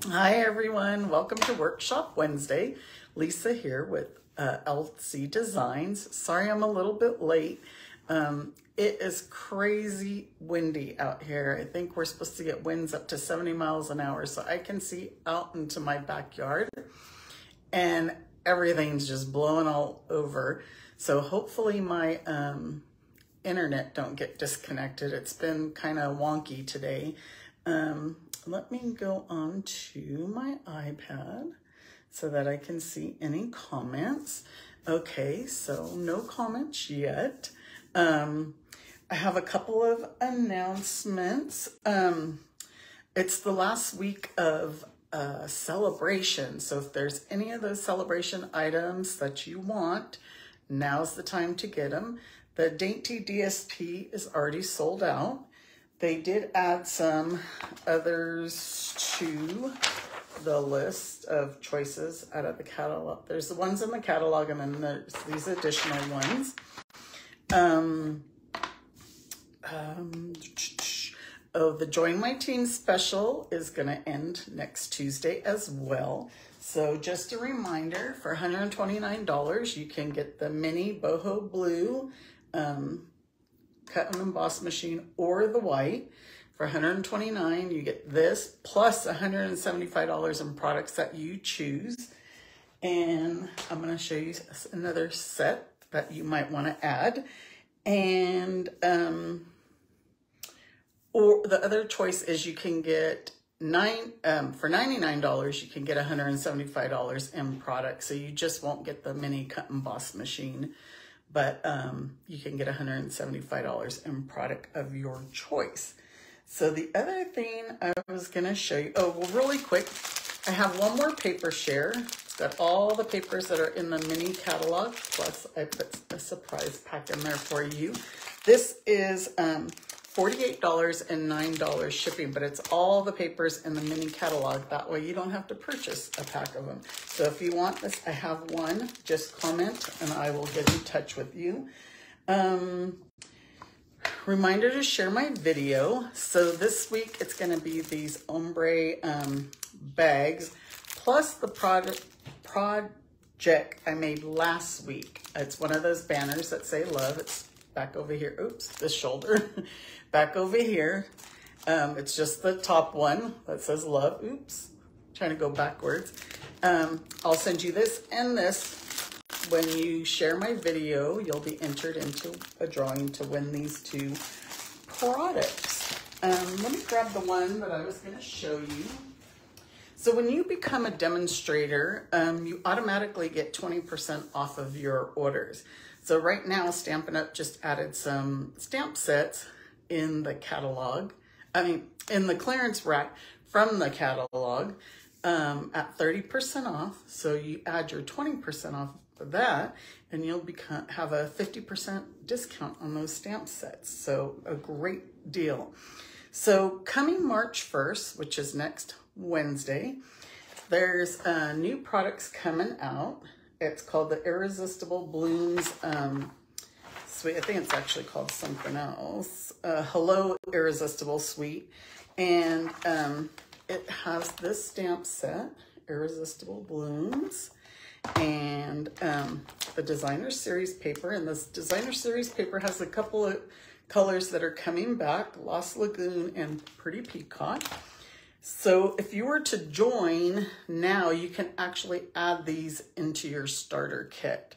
Hi everyone, welcome to Workshop Wednesday. Lisa here with LC Designs. Sorry I'm a little bit late. It is crazy windy out here. I think we're supposed to get winds up to 70 miles an hour, so I can see out into my backyard and everything's just blowing all over. So hopefully my internet don't get disconnected. It's been kind of wonky today. Let me go on to my iPad so that I can see any comments. Okay, so no comments yet. I have a couple of announcements. It's the last week of celebration. So if there's any of those celebration items that you want, now's the time to get them. The Dainty DSP is already sold out. They did add some others to the list of choices out of the catalog. There's the ones in the catalog and then there's these additional ones. The Join My Team special is gonna end next Tuesday as well. So just a reminder, for $129, you can get the mini boho blue cut and emboss machine or the white. For $129, you get this plus $175 in products that you choose. And I'm going to show you another set that you might want to add. And or the other choice is you can get for $99, you can get $175 in products. So you just won't get the mini cut and emboss machine, but you can get $175 in product of your choice. So the other thing I was gonna show you, well, really quick, I have one more paper share. It's got all the papers that are in the mini catalog, plus I put a surprise pack in there for you. This is $48 and $9 shipping, but it's all the papers in the mini catalog. That way you don't have to purchase a pack of them. So if you want this, I have one, just comment and I will get in touch with you. Reminder to share my video. So this week it's gonna be these ombre bags, plus the project I made last week. It's one of those banners that say love. It's back over here, oops, this shoulder. Back over here, it's just the top one that says love. Oops, trying to go backwards. I'll send you this and this. When you share my video, you'll be entered into a drawing to win these two products. Let me grab the one that I was going to show you. So when you become a demonstrator, you automatically get 20% off of your orders. So right now, Stampin' Up just added some stamp sets in the catalog, in the clearance rack from the catalog at 30% off. So you add your 20% off of that and you'll have a 50% discount on those stamp sets. So a great deal. So coming March 1st, which is next Wednesday, there's new products coming out. It's called the Irresistible Blooms Sweet. I think it's actually called something else. Hello Irresistible Sweet. And it has this stamp set, Irresistible Blooms, and the Designer Series paper. And this Designer Series paper has a couple of colors that are coming back, Lost Lagoon and Pretty Peacock. So if you were to join now, you can actually add these into your starter kit.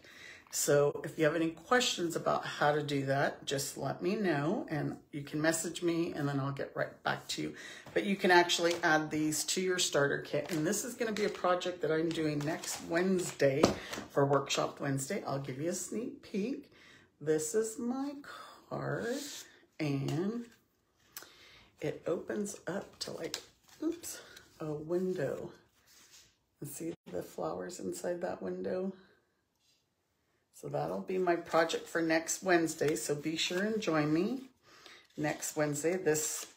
So if you have any questions about how to do that, just let me know and you can message me and then I'll get right back to you. But you can actually add these to your starter kit. And this is going to be a project that I'm doing next Wednesday for Workshop Wednesday. I'll give you a sneak peek. This is my card and it opens up to like, oops, a window. And see the flowers inside that window? So that'll be my project for next Wednesday. So be sure and join me next Wednesday. This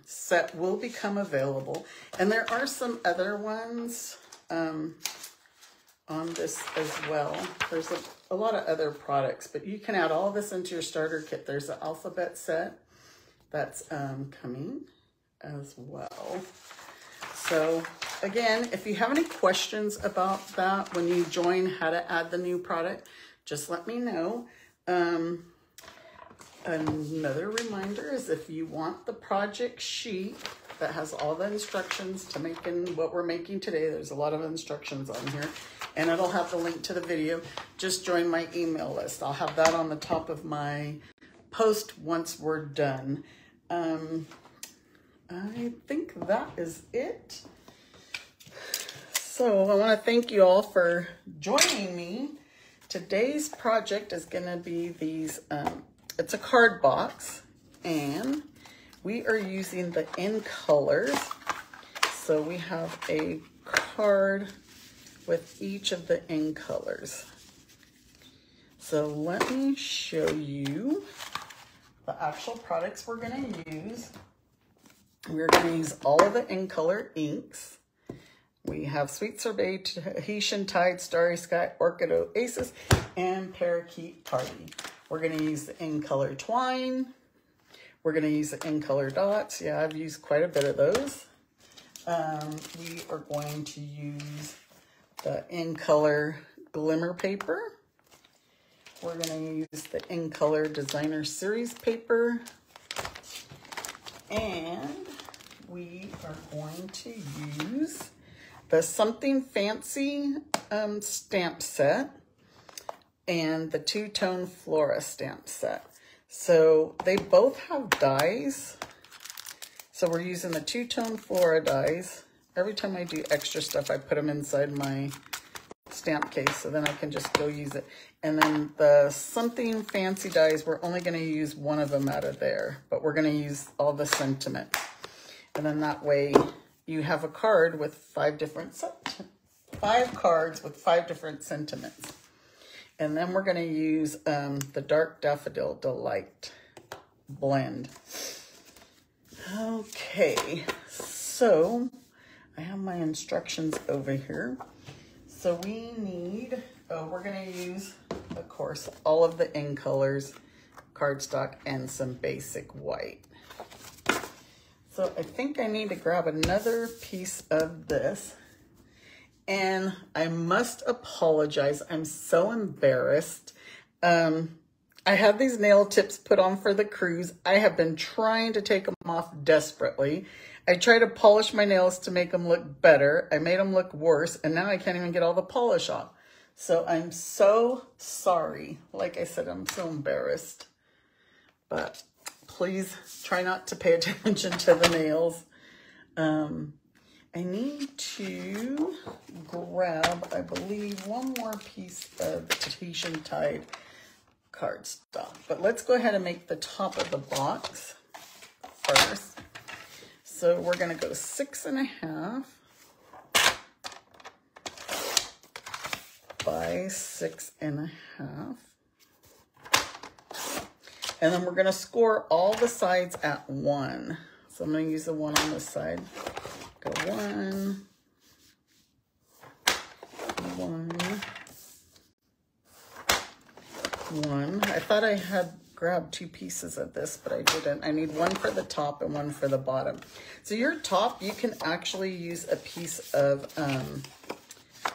set will become available. And there are some other ones on this as well. There's a lot of other products, but you can add all this into your starter kit. There's an alphabet set that's coming as well. So again, if you have any questions about that when you join, how to add the new product, just let me know. Another reminder is if you want the project sheet that has all the instructions to making what we're making today, there's a lot of instructions on here, and it'll have the link to the video. Just join my email list. I'll have that on the top of my post once we're done. I think that is it. So I want to thank you all for joining me. Today's project is going to be these, it's a card box, and we are using the in colors. So we have a card with each of the in colors. So let me show you the actual products we're going to use. We're going to use all of the in color inks. We have Sweet Sorbet, Tahitian Tide, Starry Sky, Orchid Oasis, and Parakeet Party. We're going to use the in color twine. We're going to use the in color dots. Yeah, I've used quite a bit of those. We are going to use the in color glimmer paper. We're going to use the in color designer series paper. And we are going to use the Something Fancy stamp set and the two-tone Flora stamp set. So they both have dies. So we're using the two-tone Flora dies. Every time I do extra stuff, I put them inside my stamp case, so then I can just go use it. And then the Something Fancy dies, we're only going to use one of them out of there, but we're going to use all the sentiment. And then that way you have a card with five cards with 5 different sentiments. And then we're going to use the Dark Daffodil Delight blend. Okay, so I have my instructions over here. So we need, we're going to use, of course, all of the in colors, cardstock, and some basic white. So I think I need to grab another piece of this. And I must apologize. I'm so embarrassed. I had these nail tips put on for the cruise. I have been trying to take them off desperately. I tried to polish my nails to make them look better. I made them look worse, and now I can't even get all the polish off. So I'm so sorry. Like I said, I'm so embarrassed. But please try not to pay attention to the nails. I need to grab, I believe, one more piece of Tahitian Tide cardstock. But let's go ahead and make the top of the box first. So we're going to go 6.5 by 6.5. And then we're going to score all the sides at 1. So I'm going to use the one on this side. Go 1, 1, 1. I thought I had grabbed 2 pieces of this, but I didn't. I need one for the top and one for the bottom. So your top, you can actually use a piece of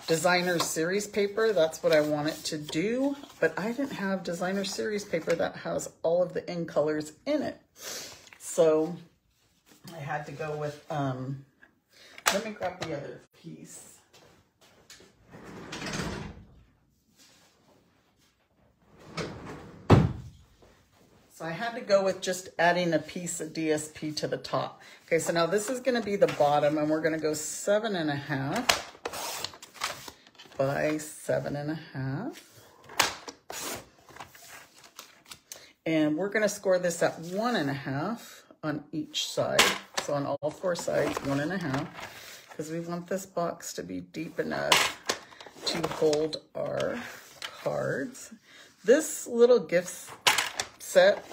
designer series paper. That's what I want it to do, but I didn't have designer series paper that has all of the in colors in it. So I had to go with, let me grab the other piece. So I had to go with just adding a piece of DSP to the top. Okay, so now this is going to be the bottom, and we're going to go 7.5 by 7.5. And we're going to score this at 1.5 on each side. So on all 4 sides, 1.5, because we want this box to be deep enough to hold our cards. This little gift set,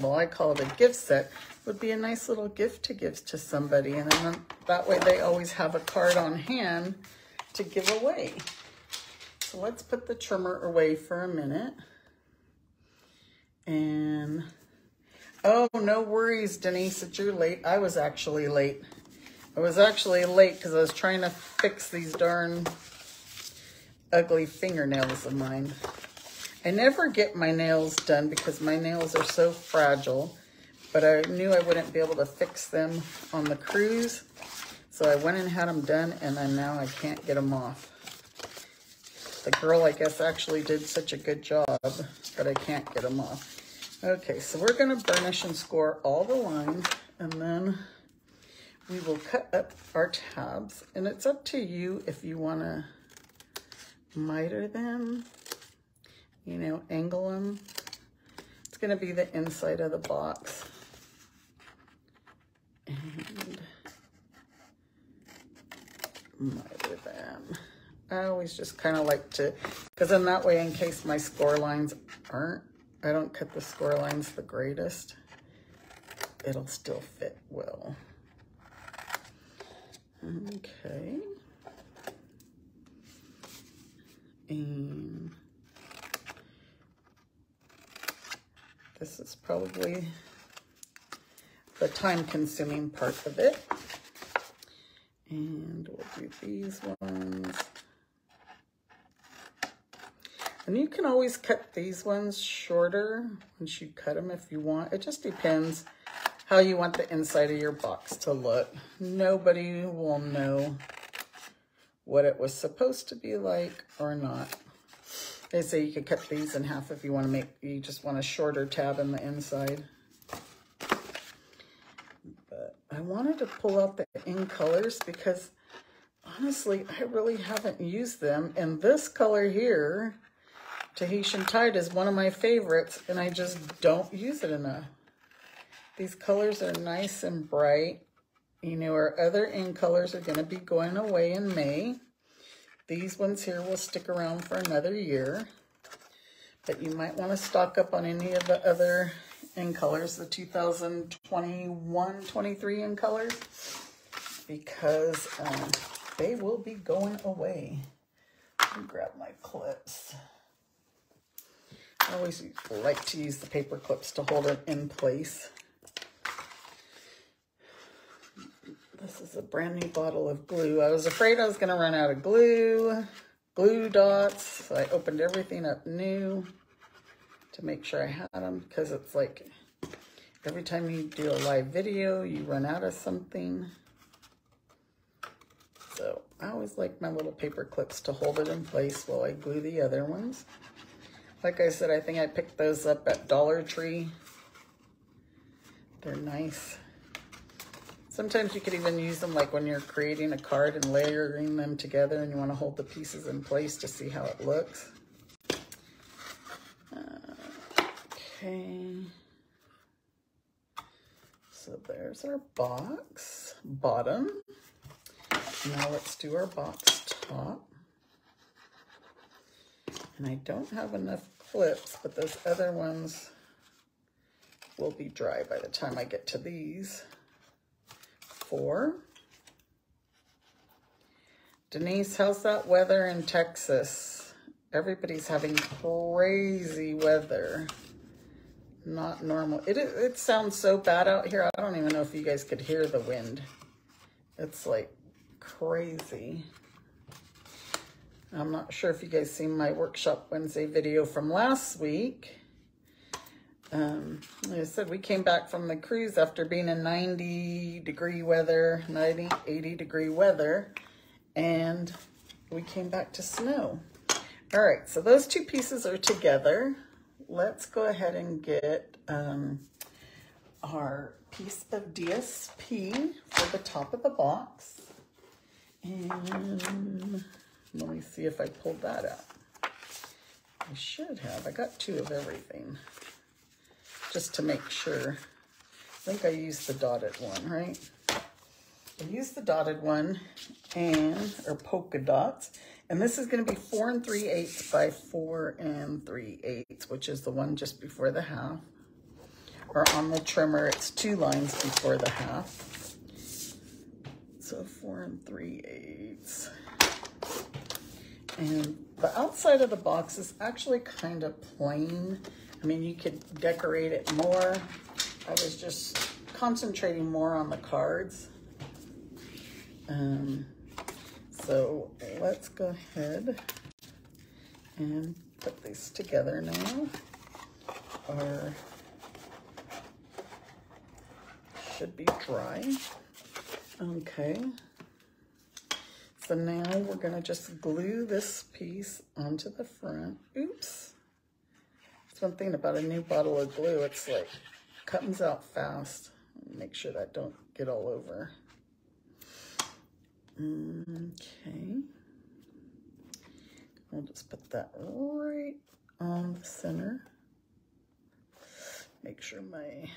well, I call it a gift set, would be a nice little gift to give to somebody. And then that way they always have a card on hand to give away. So let's put the trimmer away for a minute. And, oh, no worries, Denise, that you're late. I was actually late. I was actually late because I was trying to fix these darn ugly fingernails of mine. I never get my nails done because my nails are so fragile, but I knew I wouldn't be able to fix them on the cruise. So I went and had them done, and then now I can't get them off. The girl, I guess, actually did such a good job, but I can't get them off. Okay, so we're gonna burnish and score all the lines, and then we will cut up our tabs. And it's up to you if you wanna miter them, you know, angle them. It's gonna be the inside of the box. And miter them. I always just kind of like to, because then that way, in case my score lines aren't, I don't cut the score lines the greatest, it'll still fit well. Okay. And this is probably the time-consuming part of it. And we'll do these ones. And you can always cut these ones shorter once you cut them if you want. It just depends how you want the inside of your box to look. Nobody will know what it was supposed to be like or not. They say you could cut these in half if you want to make, you just want a shorter tab in the inside. But I wanted to pull out the in colors because honestly, I really haven't used them. And this color here, Tahitian Tide, is one of my favorites, and I just don't use it enough. These colors are nice and bright. You know, our other in colors are going to be going away in May. These ones here will stick around for another year. But you might want to stock up on any of the other in colors, the 2021-23 in colors, because they will be going away. Let me grab my clips. I always like to use the paper clips to hold it in place. This is a brand new bottle of glue. I was afraid I was going to run out of glue dots, so I opened everything up new to make sure I had them, because it's like every time you do a live video, you run out of something. So I always like my little paper clips to hold it in place while I glue the other ones. Like I said, I think I picked those up at Dollar Tree. They're nice. Sometimes you could even use them like when you're creating a card and layering them together and you want to hold the pieces in place to see how it looks. Okay. So there's our box bottom. Now let's do our box top. And I don't have enough clips, but those other ones will be dry by the time I get to these. 4. Denise, how's that weather in Texas? Everybody's having crazy weather. Not normal. It sounds so bad out here. I don't even know if you guys could hear the wind. It's like crazy. I'm not sure if you guys seen my Workshop Wednesday video from last week. Like I said, we came back from the cruise after being in 90-degree weather, 90, 80-degree weather, and we came back to snow. All right, so those two pieces are together. Let's go ahead and get our piece of DSP for the top of the box. And let me see if I pulled that out. I should have. I got 2 of everything, just to make sure. I think I used the dotted one, right? I used the dotted one, or polka dots. And this is going to be 4 3/8 by 4 3/8, which is the one just before the half. Or on the trimmer, it's 2 lines before the half. So 4 3/8. And the outside of the box is actually kind of plain. I mean, you could decorate it more. I was just concentrating more on the cards. So let's go ahead and put these together now. Or should be dry. Okay. So now we're gonna just glue this piece onto the front. Oops. That's one thing about a new bottle of glue. It's like, comes out fast. Make sure that don't get all over. Okay. I'll just put that right on the center. Make sure my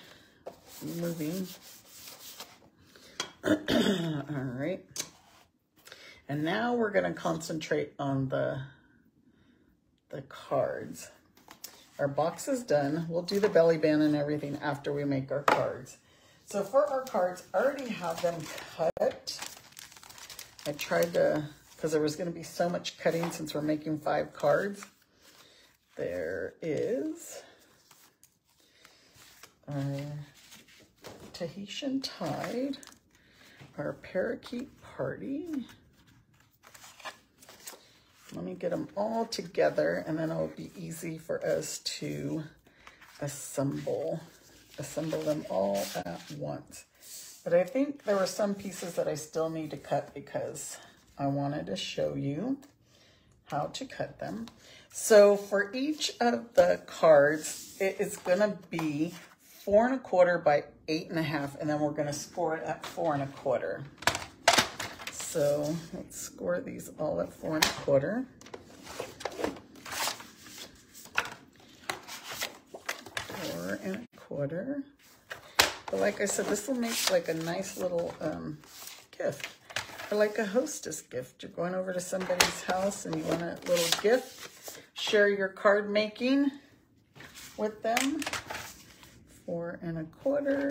moving. All right. And now we're going to concentrate on the cards. Our box is done. We'll do the belly band and everything after we make our cards. So for our cards, I already have them cut. I tried to, because there was going to be so much cutting since we're making 5 cards. There is our Tahitian Tide, our Parakeet Party. Let me get them all together and then it'll be easy for us to assemble them all at once. But I think there were some pieces that I still need to cut because I wanted to show you how to cut them. So for each of the cards, it is gonna be 4 1/4 by 8 1/2, and then we're gonna score it at 4 1/4. So let's score these all at 4 1/4. 4 1/4. But like I said, this will make like a nice little gift, or like a hostess gift. You're going over to somebody's house and you want a little gift. Share your card making with them. 4 1/4.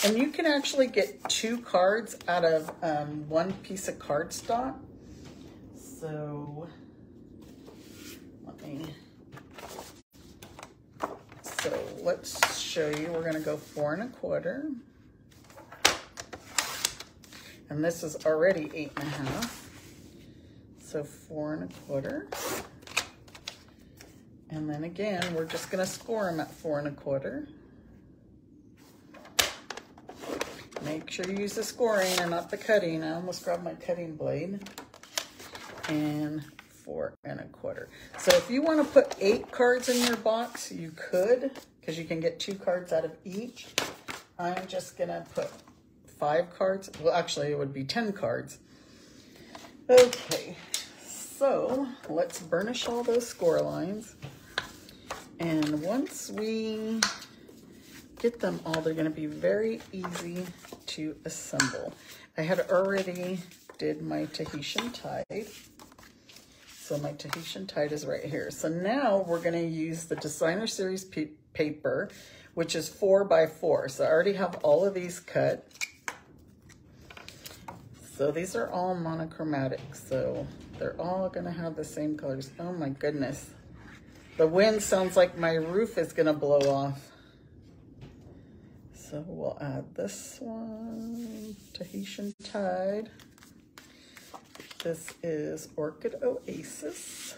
And you can actually get 2 cards out of 1 piece of cardstock. So let's show you. We're gonna go 4 1/4. And this is already 8 1/2. So 4 1/4. And then again, we're just gonna score them at 4 1/4. Make sure you use the scoring and not the cutting. I almost grabbed my cutting blade. And 4 1/4. So if you want to put 8 cards in your box, you could, because you can get 2 cards out of each. I'm just gonna put 5 cards. Well, actually it would be 10 cards. Okay, so let's burnish all those score lines. And once we get them all, they're gonna be very easy to assemble. I had already did my Tahitian Tide. So my Tahitian Tide is right here. So now we're gonna use the Designer Series paper, which is 4 by 4. So I already have all of these cut. So these are all monochromatic. So they're all gonna have the same colors. Oh my goodness. The wind sounds like my roof is gonna blow off. So we'll add this one, Tahitian Tide. This is Orchid Oasis.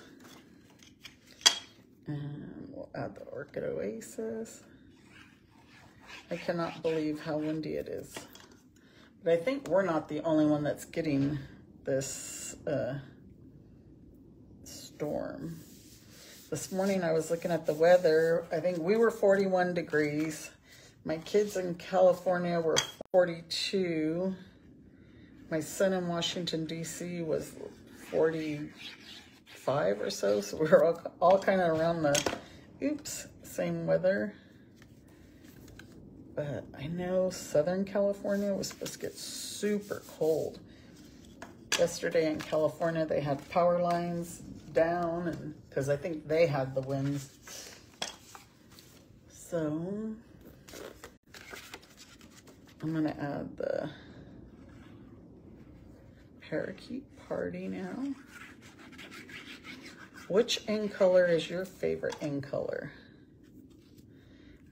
And we'll add the Orchid Oasis. I cannot believe how windy it is. But I think we're not the only one that's getting this storm. This morning I was looking at the weather. I think we were 41 degrees. My kids in California were 42. My son in Washington, D.C. was 45 or so. So we were all kind of around the, same weather. But I know Southern California was supposed to get super cold. Yesterday in California, they had power lines down, and because I think they had the winds. So I'm gonna add the Parakeet Party now. Which ink color is your favorite ink color?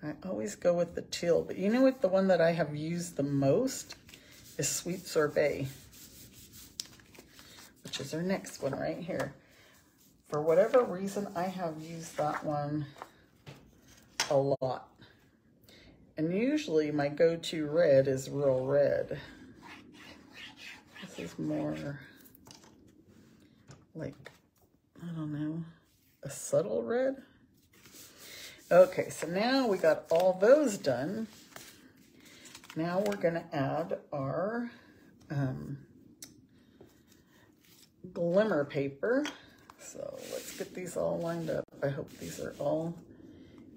I always go with the teal, but you know what, the one that I have used the most is Sweet Sorbet, which is our next one right here. For whatever reason, I have used that one a lot. And usually my go-to red is real red. This is more like, I don't know, a subtle red. Okay, so now we got all those done. Now we're gonna add our glimmer paper. So let's get these all lined up. I hope these are all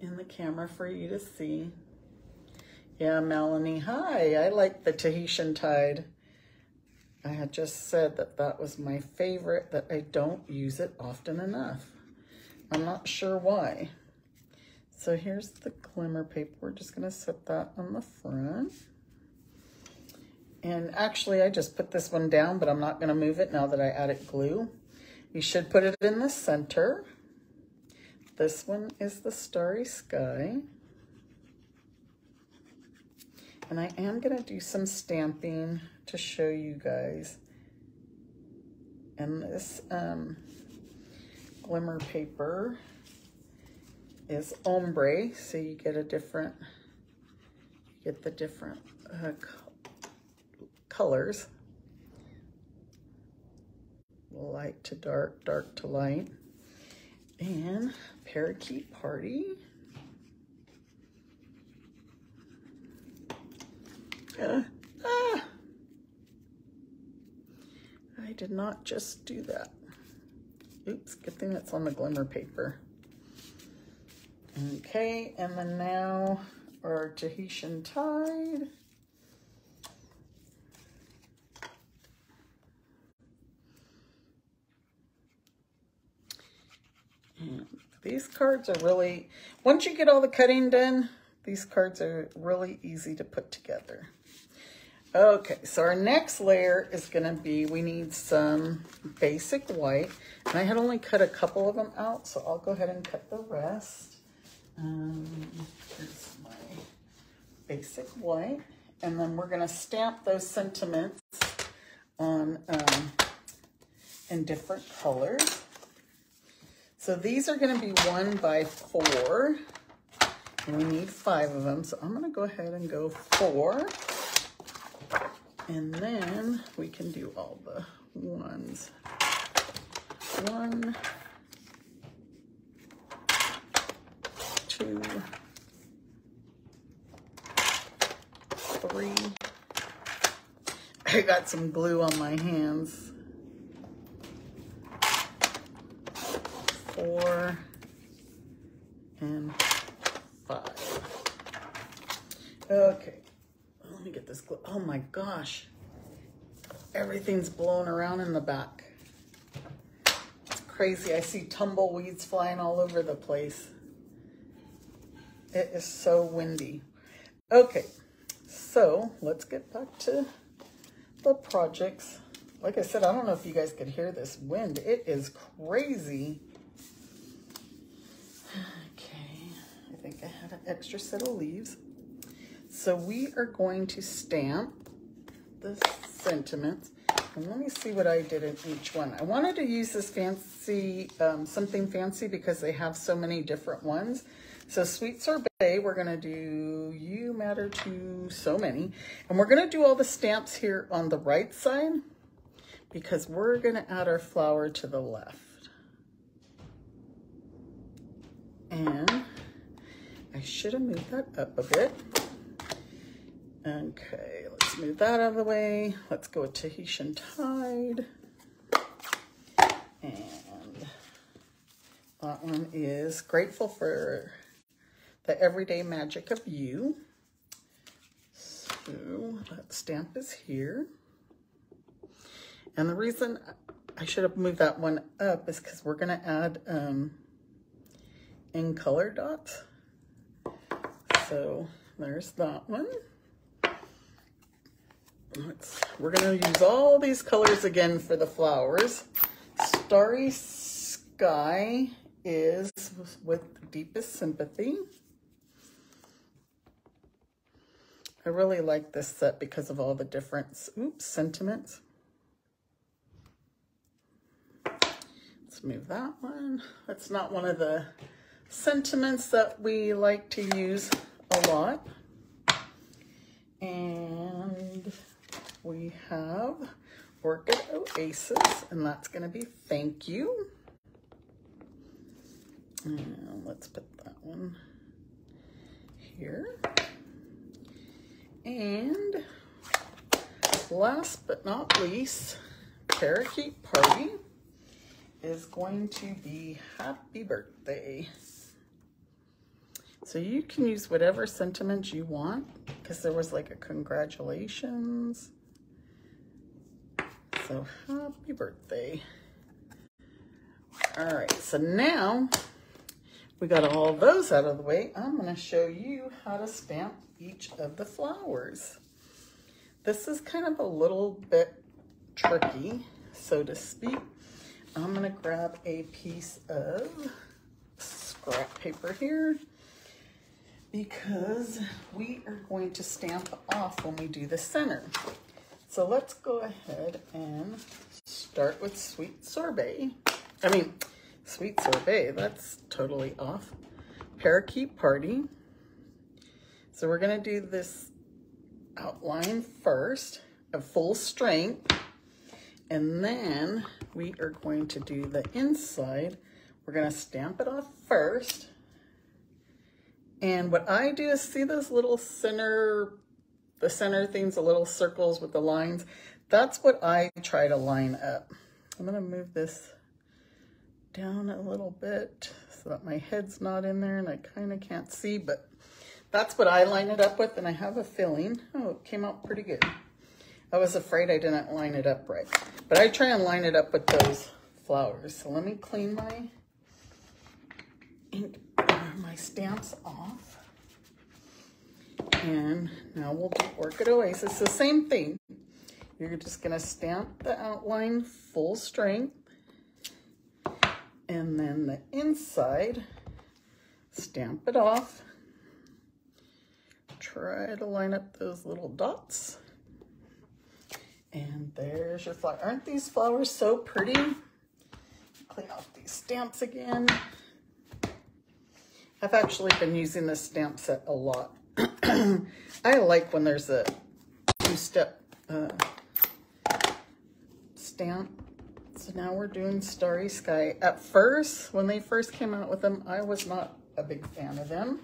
in the camera for you to see. Yeah, Melanie, hi. I like the Tahitian Tide. I had just said that that was my favorite, that I don't use it often enough. I'm not sure why. So here's the glimmer paper. We're just gonna set that on the front. And actually, I just put this one down, but I'm not gonna move it now that I added glue. You should put it in the center. This one is the Starry Sky. And I am gonna do some stamping to show you guys. And this glimmer paper is ombre, so you get a different, the different colors. Light to dark, dark to light. And Parakeet Party. I did not just do that. Oops, good thing that's on the glimmer paper. Okay, and then now our Tahitian Tide. And these cards are really, once you get all the cutting done, these cards are really easy to put together. Okay, so our next layer is gonna be, we need some basic white. And I had only cut a couple of them out, so I'll go ahead and cut the rest. Here's my basic white. And then we're gonna stamp those sentiments on in different colors. So these are gonna be 1 by 4. And we need 5 of them. So I'm gonna go ahead and go 4. And then we can do all the ones. 1, 2, 3. I got some glue on my hands. 4 and 5. Okay. Let me get this glue. Oh my gosh. Everything's blowing around in the back. It's crazy. I see tumbleweeds flying all over the place. It is so windy. Okay, so let's get back to the projects. Like I said, I don't know if you guys could hear this wind. It is crazy. Okay, I think I had an extra set of leaves. So we are going to stamp the sentiments. And let me see what I did in each one. I wanted to use this fancy, something fancy because they have so many different ones. So Sweet Sorbet, we're gonna do You Matter to So Many. And we're gonna do all the stamps here on the right side because we're gonna add our flower to the left. And I should have moved that up a bit. Okay, let's move that out of the way. Let's go with Tahitian Tide. And that one is Grateful for the Everyday Magic of You. So that stamp is here. And the reason I should have moved that one up is because we're going to add in color dots. So there's that one. We're going to use all these colors again for the flowers. Starry Sky is with Deepest Sympathy. I really like this set because of all the different, sentiments. Let's move that one. That's not one of the sentiments that we like to use a lot. And we have Orchid Oasis, and that's going to be thank you. And let's put that one here. And last but not least, Parakeet Party is going to be happy birthday. So you can use whatever sentiment you want, because there was like a congratulations. So happy birthday. All right, so now we got all those out of the way. I'm going to show you how to stamp each of the flowers. This is kind of a little bit tricky, so to speak. I'm going to grab a piece of scrap paper here because we are going to stamp off when we do the center. So let's go ahead and start with Sweet Sorbet. Sweet Sorbet, that's totally off. Parakeet Party. So we're going to do this outline first of full strength, and then we are going to do the inside. We're going to stamp it off first. And what I do is see those little the center things, the little circles with the lines. That's what I try to line up. I'm going to move this down a little bit so that my head's not in there and I kind of can't see, but that's what I line it up with, and I have a feeling, oh, it came out pretty good. I was afraid I didn't line it up right, but I try and line it up with those flowers. So let me clean my ink, my stamps off. And now we'll do Orchid Oasis. The same thing. You're just gonna stamp the outline full strength. And then the inside, stamp it off. Try to line up those little dots. And there's your flower. Aren't these flowers so pretty? Clean off these stamps again. I've actually been using this stamp set a lot. I like when there's a two-step stamp. So now we're doing Starry Sky. At first, when they first came out with them, I was not a big fan of them.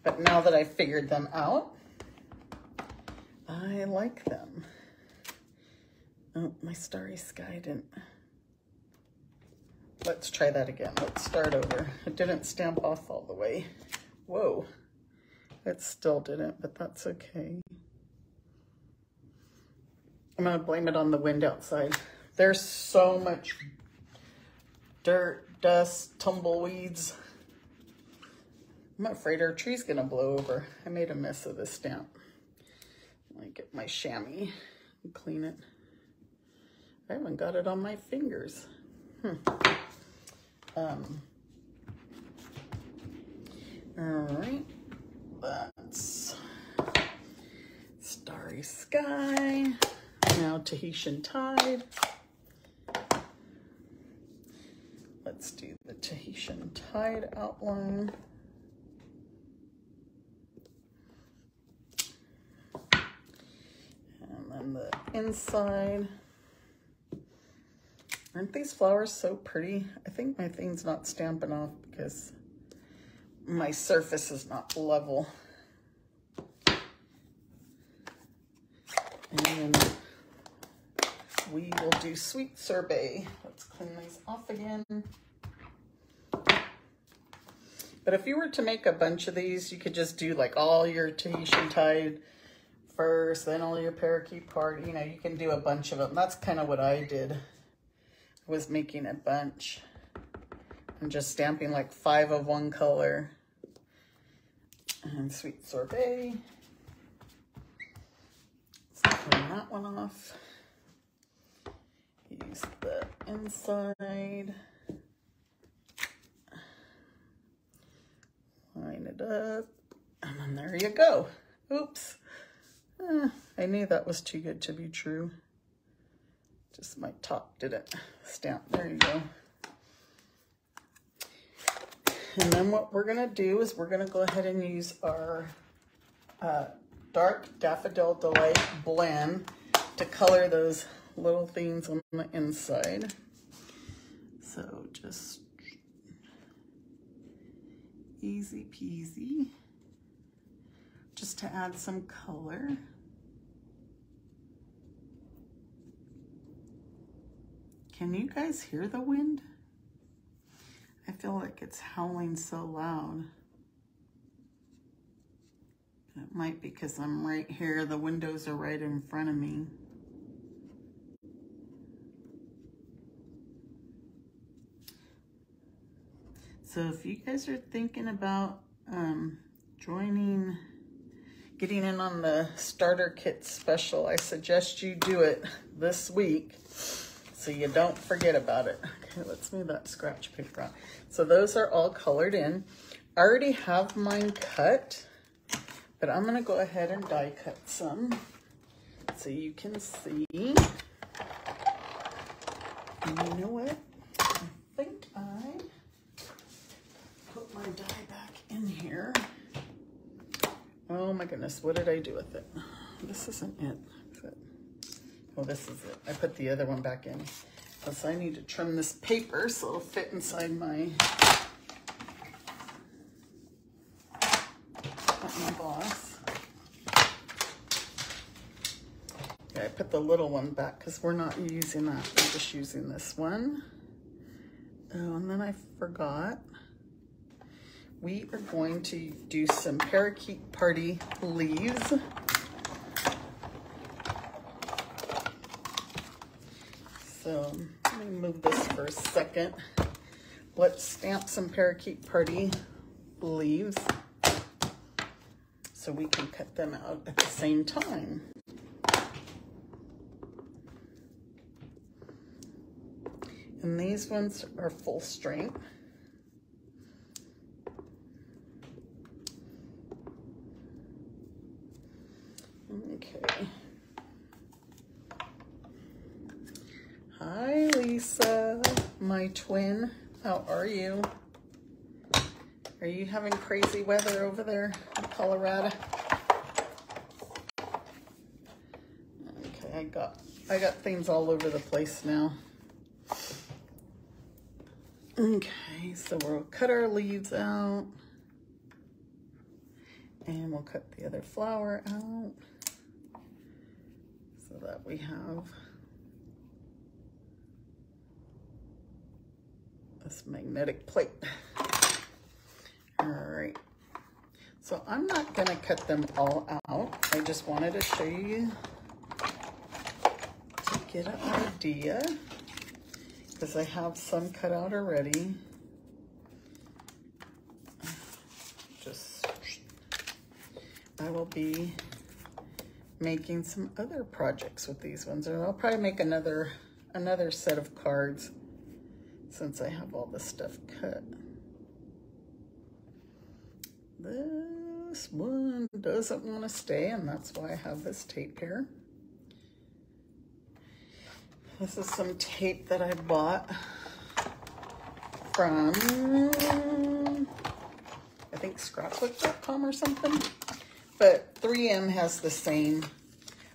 But now that I figured them out, I like them. Oh, my Starry Sky didn't. Let's try that again. Let's start over. It didn't stamp off all the way. Whoa. It still didn't, but that's okay. I'm going to blame it on the wind outside. There's so much dirt, dust, tumbleweeds. I'm afraid our tree's going to blow over. I made a mess of this stamp. Let me get my chamois and clean it. I haven't got it on my fingers. All right, that's Starry Sky. Now Tahitian Tide. Let's do the Tahitian Tide outline. And then the inside. Aren't these flowers so pretty? I think my thing's not stamping off because my surface is not level. And then we will do Sweet Sorbet. Let's clean these off again. But if you were to make a bunch of these, you could just do like all your Tahitian Tide first, then all your Parakeet Party. You know, you can do a bunch of them. That's kind of what I did. Was making a bunch and just stamping like 5 of one color. And Sweet Sorbet. Let's clean that one off. Use the inside. Line it up. And then there you go. Oops. I knew that was too good to be true. Just my top didn't stamp. There you go. And then what we're gonna do is we're gonna go ahead and use our dark Daffodil Delight blend to color those little things on the inside. So just easy peasy, just to add some color. Can you guys hear the wind? I feel like it's howling so loud. It might be because I'm right here. The windows are right in front of me. So if you guys are thinking about getting in on the starter kit special, I suggest you do it this week so you don't forget about it. Okay, let's move that scratch paper on. So those are all colored in. I already have mine cut, but I'm gonna go ahead and die cut some so you can see. And you know what? I think I put my die back in here. Oh my goodness, what did I do with it? This isn't it. Oh, this is it. I put the other one back in. Plus I need to trim this paper so it'll fit inside my boss. Yeah, I put the little one back because we're not using that. We're just using this one. Oh, and then I forgot. We are going to do some parakeet party leaves. So let me move this for a second. Let's stamp some parakeet party leaves so we can cut them out at the same time. And these ones are full strength. Okay. Hi, Lisa, my twin. How are you? Are you having crazy weather over there in Colorado? Okay, I got things all over the place now. Okay, so we'll cut our leaves out. And we'll cut the other flower out so that we have this magnetic plate. All right, so I'm not gonna cut them all out. I just wanted to show you to get an idea because I have some cut out already. I will be making some other projects with these ones, or I'll probably make another set of cards since I have all this stuff cut. This one doesn't want to stay, and that's why I have this tape here. This is some tape that I bought from, I think, scrapbook.com or something. But 3M has the same.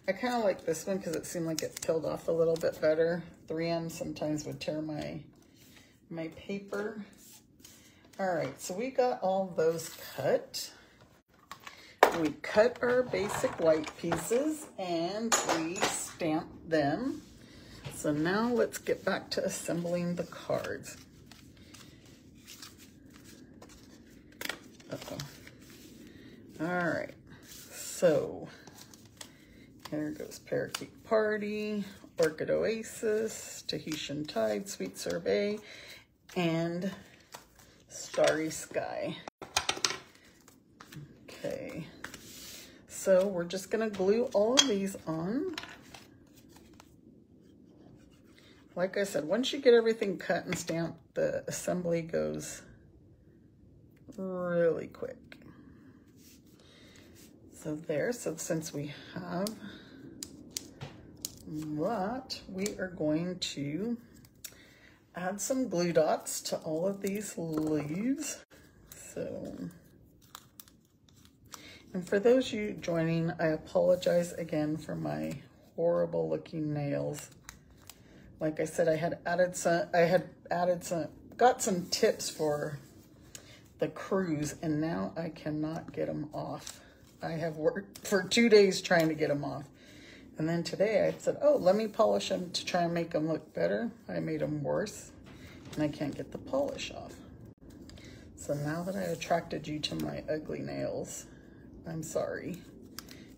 I kind of like this one because it seemed like it peeled off a little bit better. 3M sometimes would tear my paper. All right, so we got all those cut. We cut our basic white pieces and we stamped them. So now let's get back to assembling the cards. Uh-oh. All right. So here goes Parakeet Party, Orchid Oasis, Tahitian Tide, Sweet Sorbet, and Starry Sky. Okay, so we're just gonna glue all of these on. Like I said, once you get everything cut and stamped, the assembly goes really quick. So there, so since we have that, we are going to add some glue dots to all of these leaves. So, and for those of you joining, I apologize again for my horrible looking nails. Like I said, I had added some, got some tips for the cruise, and now I cannot get them off. I have worked for 2 days trying to get them off. And then today I said, oh, let me polish them to try and make them look better. I made them worse, and I can't get the polish off. So now that I attracted you to my ugly nails, I'm sorry,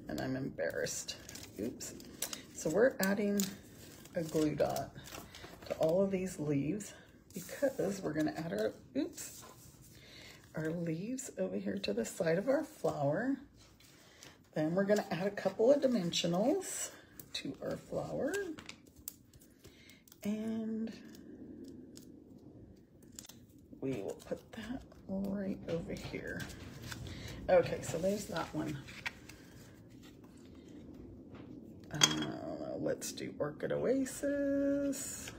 and I'm embarrassed. Oops. So we're adding a glue dot to all of these leaves because we're gonna add our, our leaves over here to the side of our flower. Then we're gonna add a couple of dimensionals to our flower. And we will put that right over here. Okay, so there's that one. Let's do Orchid Oasis.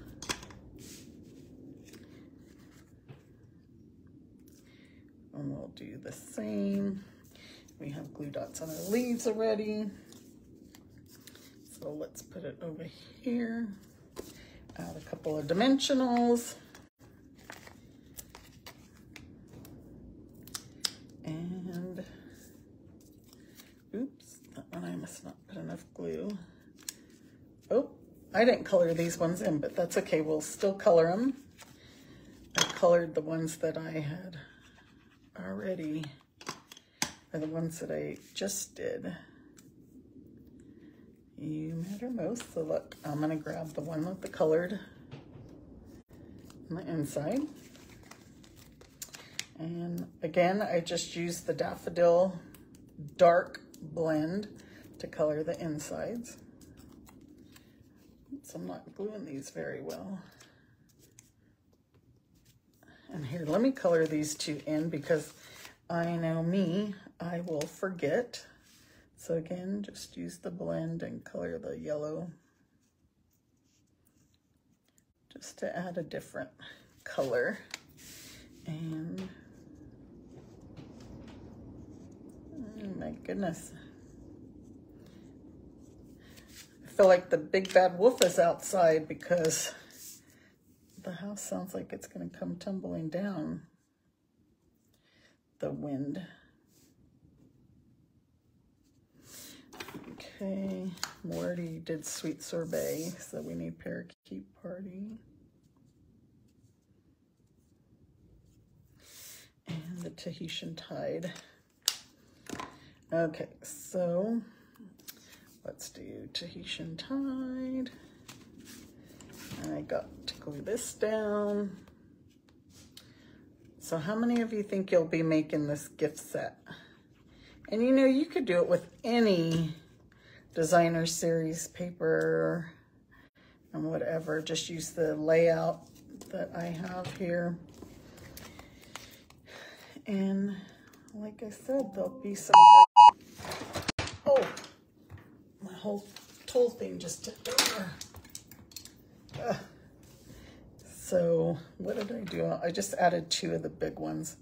And we'll do the same. We have glue dots on our leaves already. So let's put it over here. Add a couple of dimensionals. And, oops, that one I must not put enough glue. Oh, I didn't color these ones in, but that's okay. We'll still color them. I colored the ones that I had already, are the ones that I just did. You matter most. So look, I'm gonna grab the one with the colored on the inside. And again, I just used the Daffodil Dark blend to color the insides. So I'm not gluing these very well. And here, let me color these two in because I know me, I will forget. So again, just use the blend and color the yellow just to add a different color. And oh my goodness. I feel like the big bad wolf is outside because the house sounds like it's going to come tumbling down. The wind. Okay, we already did Sweet Sorbet, so we need Parakeet Party. And the Tahitian Tide. Okay, so let's do Tahitian Tide. I got to glue this down. So how many of you think you'll be making this gift set? And you know, you could do it with any designer series paper and whatever. Just use the layout that I have here. And like I said, there'll be some, oh, my whole tool thing just tipped over. So what did I do? I just added 2 of the big ones.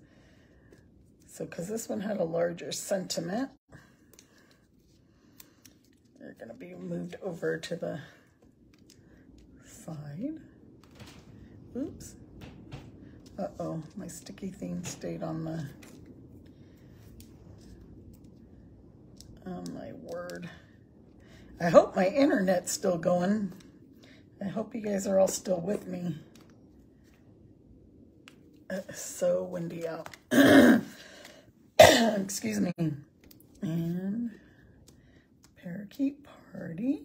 So because this one had a larger sentiment, they're going to be moved over to the side. Oops. Uh-oh, my sticky thing stayed on the, oh my word. I hope my internet's still going. I hope you guys are all still with me. It's so windy out. Excuse me. And Parakeet Party.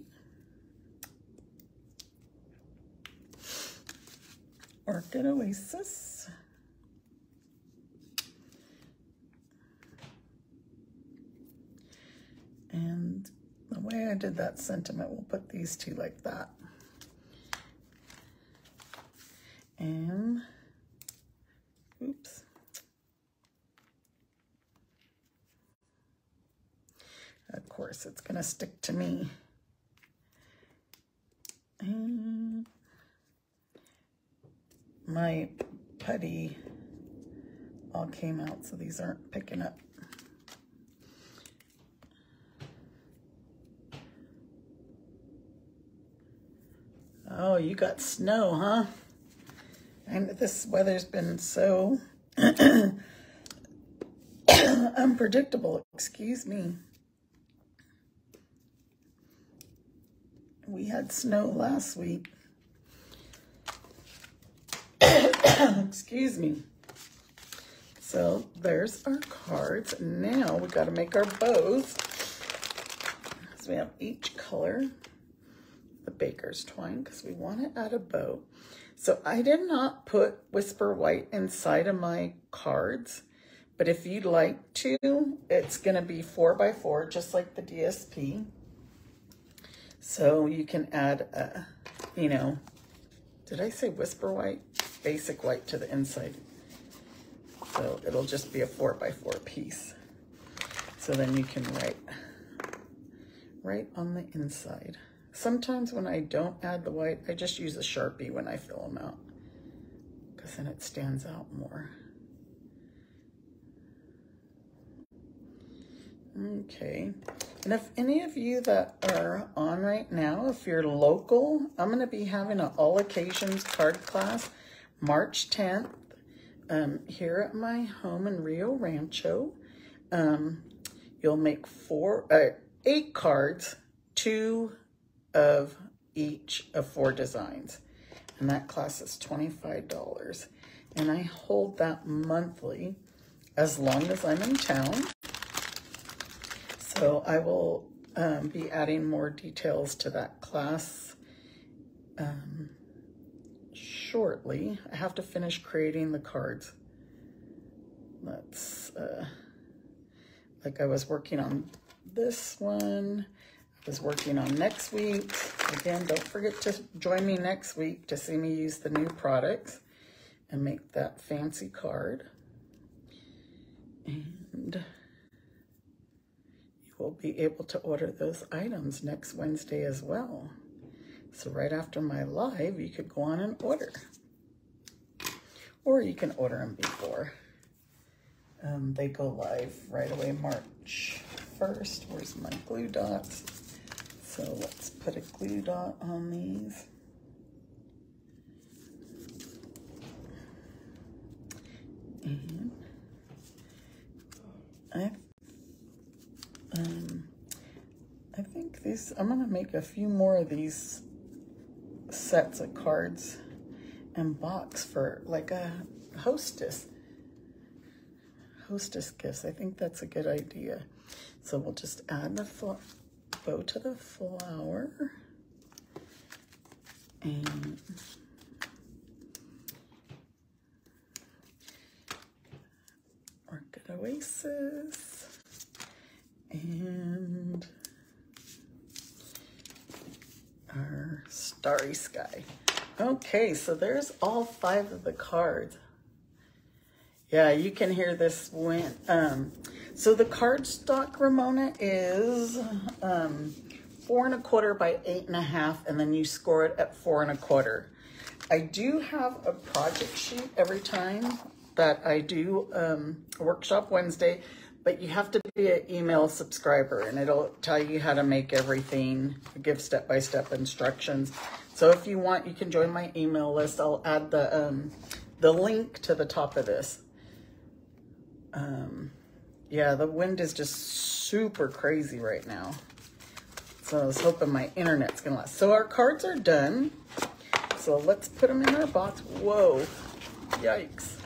Orchid Oasis. And the way I did that sentiment, we'll put these 2 like that. And, oops. Of course, it's gonna stick to me. And my putty all came out, so these aren't picking up. Oh, you got snow, huh? And this weather's been so unpredictable, excuse me. We had snow last week. Excuse me. So there's our cards. Now we got to make our bows. So we have each color, the baker's twine, because we want to add a bow. So I did not put Whisper White inside of my cards, but if you'd like to, it's going to be 4x4, just like the DSP. So you can add, you know, did I say Whisper White? Basic white to the inside. So it'll just be a 4x4 piece. So then you can write right on the inside. Sometimes when I don't add the white, I just use a Sharpie when I fill them out, because then it stands out more. Okay, and if any of you that are on right now, if you're local, I'm going to be having an all occasions card class March 10th here at my home in Rio Rancho. You'll make 8 cards, 2 of each of 4 designs, and that class is $25, and I hold that monthly as long as I'm in town. So I will be adding more details to that class shortly. I have to finish creating the cards. That's like I was working on this one. I was working on next week. Again, don't forget to join me next week to see me use the new products and make that fancy card. And you will be able to order those items next Wednesday as well. So right after my live, you could go on and order. Or you can order them before. They go live right away March 1st. Where's my glue dots? So let's put a glue dot on these. And I think these, I'm gonna make a few more of these sets of cards and box for like a hostess gifts. I think that's a good idea. So we'll just add the bow to the flower and Orchid Oasis and our Starry Sky. Okay, so there's all 5 of the cards. Yeah, you can hear this when, so the cardstock, Ramona, is 4 1/4 by 8 1/2, and then you score it at 4 1/4. I do have a project sheet every time that I do a workshop Wednesday, but you have to be an email subscriber, and it'll tell you how to make everything, give step-by-step instructions. So if you want, you can join my email list. I'll add the link to the top of this. Yeah, the wind is just super crazy right now. So I was hoping my internet's gonna last. So our cards are done. So let's put them in our box. Whoa, yikes.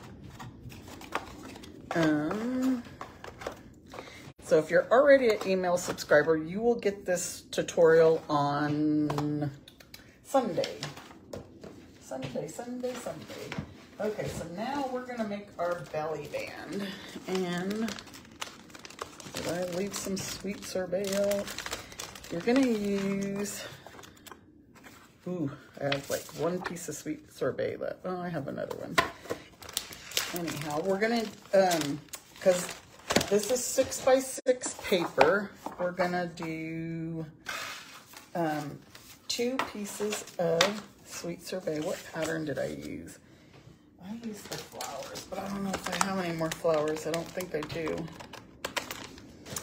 So if you're already an email subscriber, you will get this tutorial on Sunday. Sunday. Okay, so now we're gonna make our belly band. And did I leave some sweet sorbet out? You're gonna use, ooh, I have like 1 piece of sweet sorbet left. Oh, I have another one. Anyhow, we're gonna, because This is 6x6 paper. We're gonna do 2 pieces of Sweet Sorbet. What pattern did I use? I used the flowers, but I don't know if I have any more flowers. I don't think I do.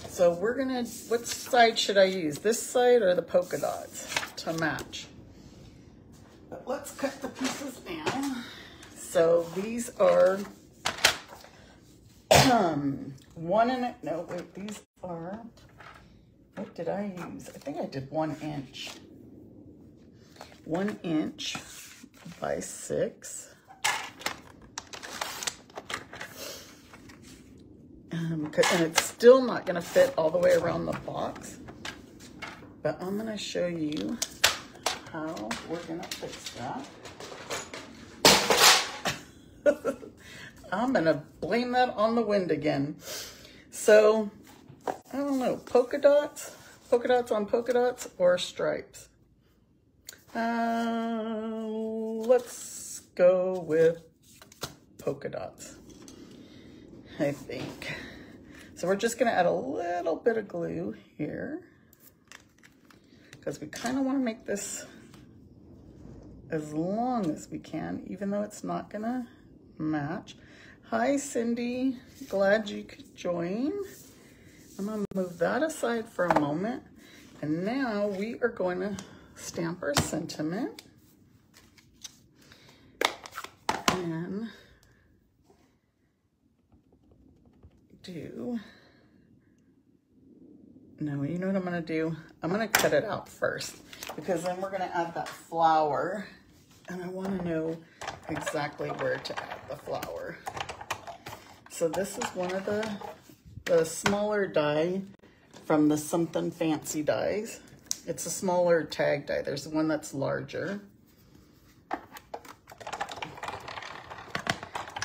So we're gonna, what side should I use? This side or the polka dots to match? But let's cut the pieces down. So these are these are, what did I use? I think I did 1 inch. 1 inch by 6. And it's still not gonna fit all the way around the box, but I'm gonna show you how we're gonna fix that. I'm gonna blame that on the wind again. So, I don't know, polka dots on polka dots or stripes? Let's go with polka dots, I think. So we're just gonna add a little bit of glue here because we kind of want to make this as long as we can, even though it's not gonna match. Hi, Cindy, glad you could join. I'm gonna move that aside for a moment. And now we are going to stamp our sentiment. And no, you know what I'm gonna do? I'm gonna cut it out first because then we're gonna add that flower and I wanna know exactly where to add the flower. So this is one of the smaller die from the Something Fancy dies. It's a smaller tag die. There's one that's larger. I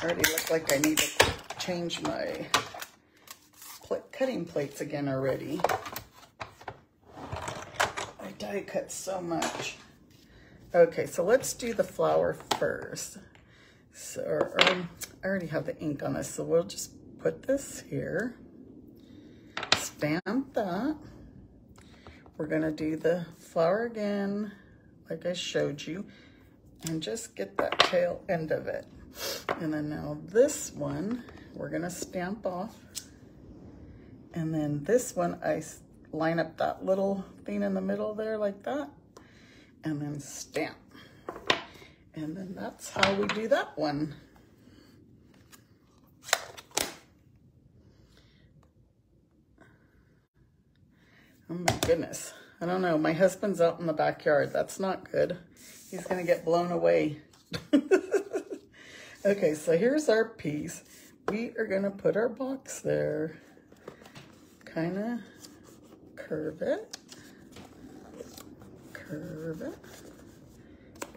already look like I need to change my cutting plates again already. I die cut so much. Okay, so let's do the flower first. So I already have the ink on this, so we'll just put this here. Stamp that. We're gonna do the flower again, like I showed you, and just get that tail end of it. And then now this one, we're gonna stamp off. And then this one, I line up that little thing in the middle there like that, and then stamp. And then that's how we do that one. Oh my goodness. I don't know. My husband's out in the backyard. That's not good. He's going to get blown away. Okay, so here's our piece. We are going to put our box there. Kind of curve it. Curve it.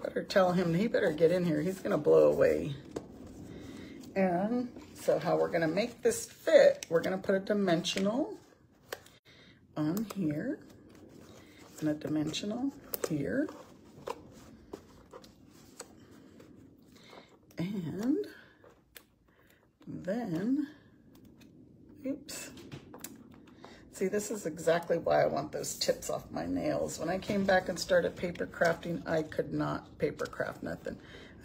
Better tell him he better get in here. He's going to blow away. And so how we're going to make this fit, we're going to put a dimensional on here and a dimensional here, and then, oops, see, this is exactly why I want those tips off my nails. When I came back and started paper crafting, I could not paper craft nothing.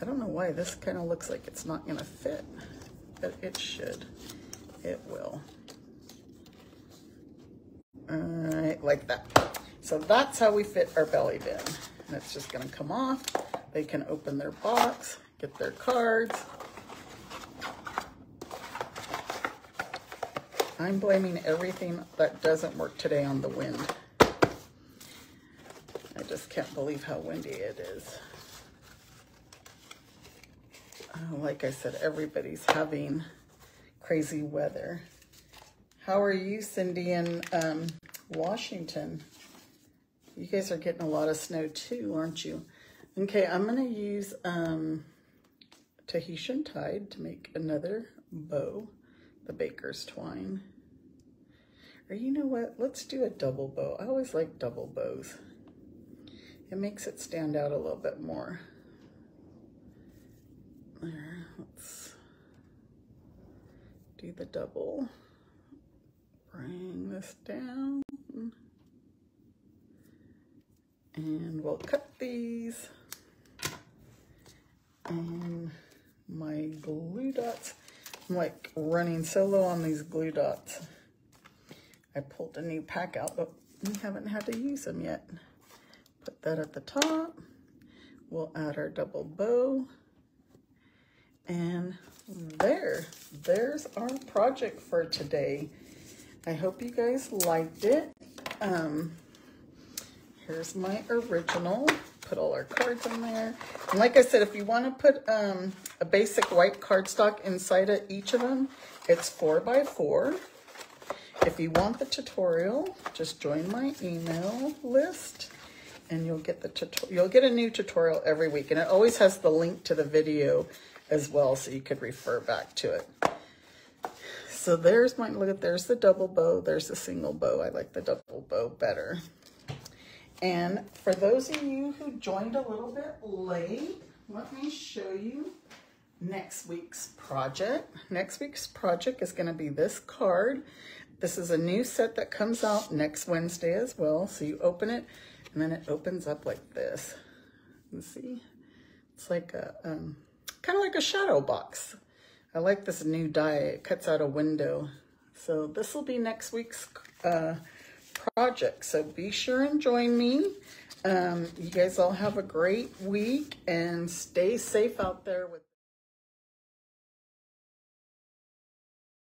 I don't know why this kind of looks like it's not going to fit, but it should. It will. All right, like that. So that's how we fit our belly bin. And it's just gonna come off. They can open their box, get their cards. I'm blaming everything that doesn't work today on the wind. I just can't believe how windy it is. Like I said, everybody's having crazy weather. How are you, Cindy, in Washington? You guys are getting a lot of snow too, aren't you? Okay, I'm gonna use Tahitian Tide to make another bow, the baker's twine. Or you know what, let's do a double bow. I always like double bows. It makes it stand out a little bit more. There, let's do the double. bring this down. And we'll cut these. And my glue dots, I'm like running so low on these glue dots. I pulled a new pack out, but we haven't had to use them yet. Put that at the top. We'll add our double bow. And there's our project for today. I hope you guys liked it. Here's my original. Put all our cards in there. And like I said, if you want to put a basic white cardstock inside of each of them, it's 4x4. If you want the tutorial, just join my email list and you'll get a new tutorial every week. And it always has the link to the video as well, so you could refer back to it. So there's my, look at, there's the double bow, there's the single bow. I like the double bow better. And for those of you who joined a little bit late, let me show you next week's project. Next week's project is going to be this card. This is a new set that comes out next Wednesday as well. So you open it, and then it opens up like this. You see? It's like a, kind of like a shadow box. I like this new die. It cuts out a window. So this will be next week's project. So be sure and join me. You guys all have a great week and stay safe out there with